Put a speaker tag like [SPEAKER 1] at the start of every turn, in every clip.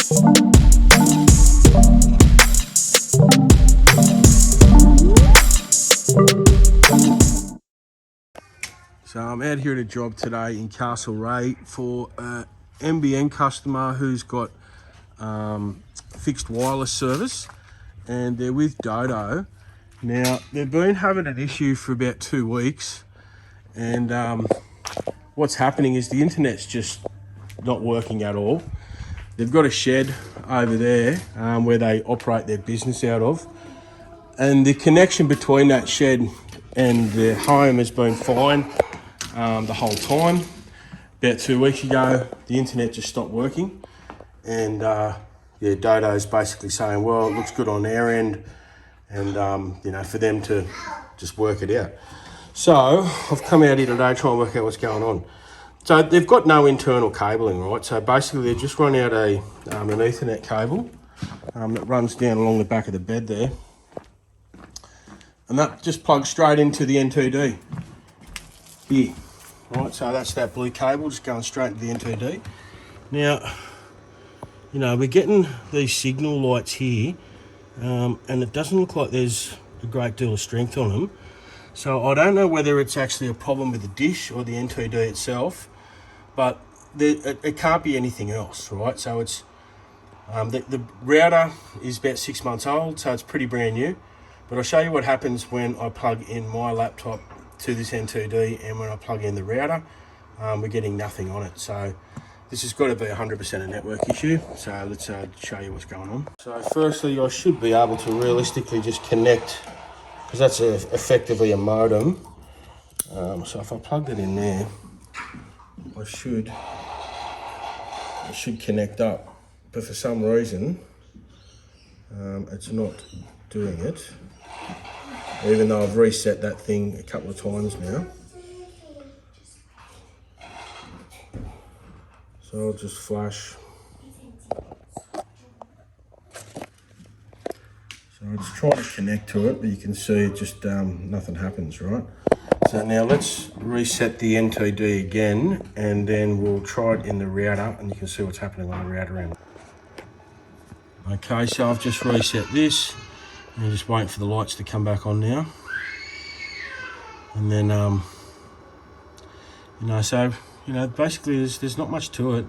[SPEAKER 1] So I'm out here at a job today in Castlereagh for an NBN customer who's got fixed wireless service, and they're with Dodo. Now, they've been having an issue for about 2 weeks, and what's happening is the internet's just not working at all. They've got a shed over there where they operate their business out of, and the connection between that shed and their home has been fine the whole time. About 2 weeks ago, the internet just stopped working, and yeah, Dodo's basically saying, well, it looks good on their end, and you know, for them to just work it out. So I've come out here today trying to work out what's going on. So they've got no internal cabling, right? So basically they've just run out an Ethernet cable that runs down along the back of the bed there, and that just plugs straight into the NTD here. Right, so that's that blue cable just going straight into the NTD. Now, you know, we're getting these signal lights here, and it doesn't look like there's a great deal of strength on them. So I don't know whether it's actually a problem with the dish or the NTD itself, but it can't be anything else, right? So it's the router is about 6 months old, so it's pretty brand new. But I'll show you what happens when I plug in my laptop to this NTD, and when I plug in the router, we're getting nothing on it. So this has got to be 100% a network issue. So let's show you what's going on. So firstly, I should be able to realistically just connect, because that's effectively a modem. So if I plug it in there, it should connect up. But for some reason, it's not doing it, even though I've reset that thing a couple of times now. So I'll just flash. So I just try to connect to it, but you can see it just nothing happens, right? So now let's reset the NTD again, and then we'll try it in the router, and you can see what's happening on the router end. Okay, so I've just reset this, and just waiting for the lights to come back on now. And then, you know, so, you know, basically there's not much to it.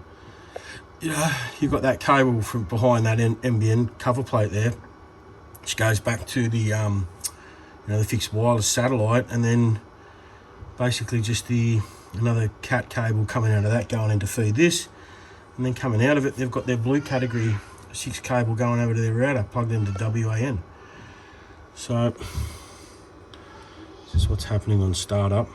[SPEAKER 1] You know, you've got that cable from behind that NBN cover plate there, which goes back to the, you know, the fixed wireless satellite, and then basically just another cat cable coming out of that going in to feed this, and then coming out of it, they've got their blue category 6 cable going over to their router, plugged into WAN. So this is what's happening on startup.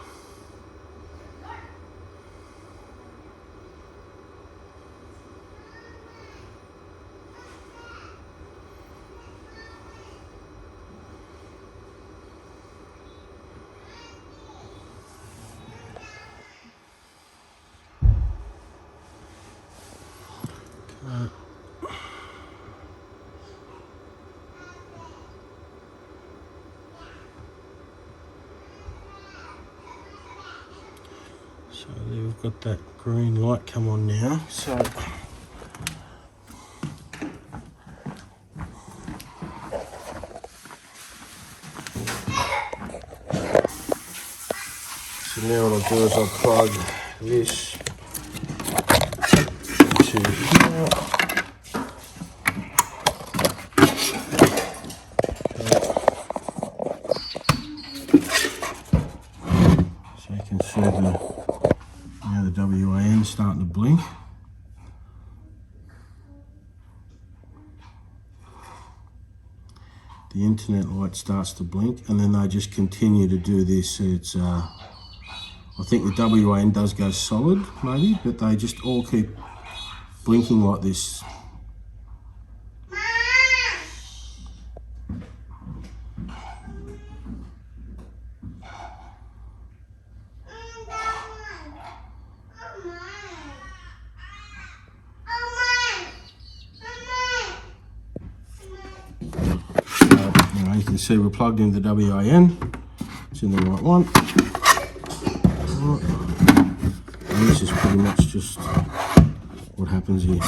[SPEAKER 1] So we've got that green light come on now. So now what I'll do is I'll plug this into here. So you can see now the WAN starting to blink. The internet light starts to blink, and then they just continue to do this. It's I think the WAN does go solid maybe, but they just all keep blinking like this. You can see we're plugged into the WAN, it's in the right one. And this is pretty much just what happens here.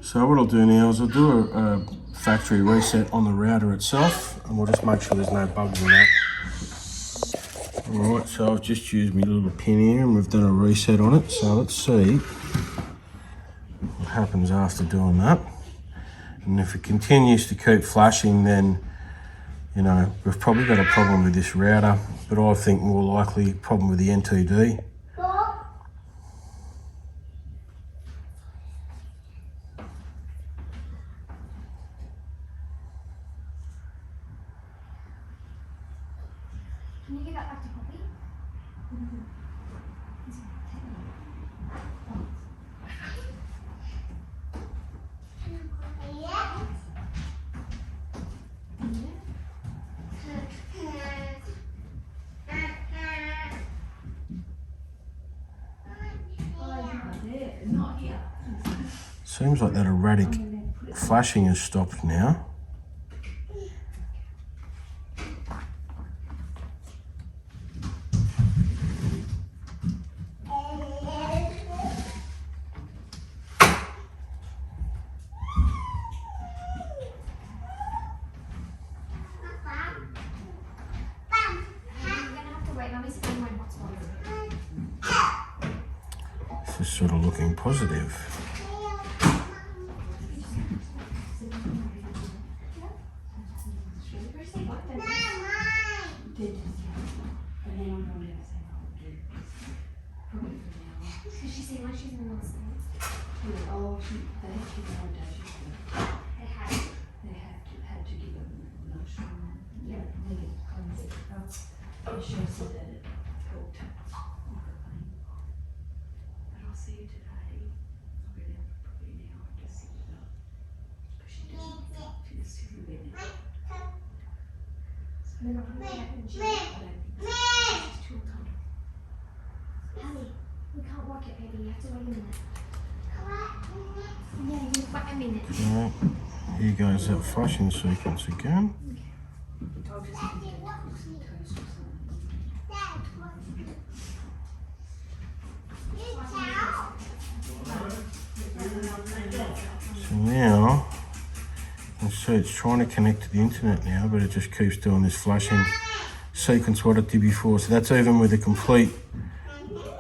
[SPEAKER 1] So what I'll do now is I'll do a factory reset on the router itself, and we'll just make sure there's no bugs in that. Alright, so I've just used my little pin here and we've done a reset on it. So let's see what happens after doing that. And if it continues to keep flashing, then, you know, we've probably got a problem with this router, but I think more likely a problem with the NTD.
[SPEAKER 2] Can you give that back to Poppy?
[SPEAKER 1] Seems like that erratic flashing has stopped now. This is sort of looking positive.
[SPEAKER 2] We can't walk it, baby. You have to wait a minute. Yeah, you wait a minute.
[SPEAKER 1] Right, here goes that flashing sequence again. So now, you can see it's trying to connect to the internet now, but it just keeps doing this flashing sequence what it did before. So that's even with a complete,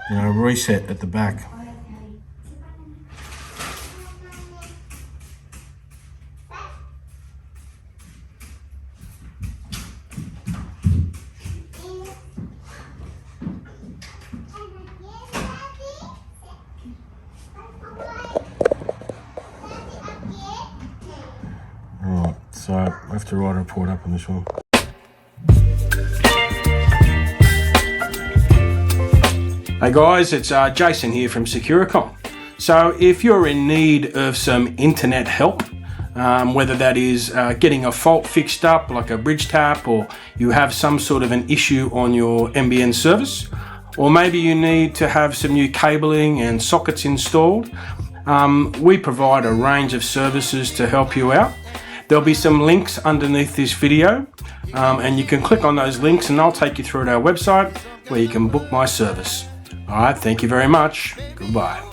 [SPEAKER 1] you know, reset at the back. Alright, so I have to write a report up on this one. Hey guys, it's Jason here from Securicom. So if you're in need of some internet help, whether that is getting a fault fixed up like a bridge tap, or you have some sort of an issue on your NBN service, or maybe you need to have some new cabling and sockets installed, we provide a range of services to help you out. There'll be some links underneath this video, and you can click on those links and I'll take you through to our website where you can book my service. All right, thank you very much. Goodbye.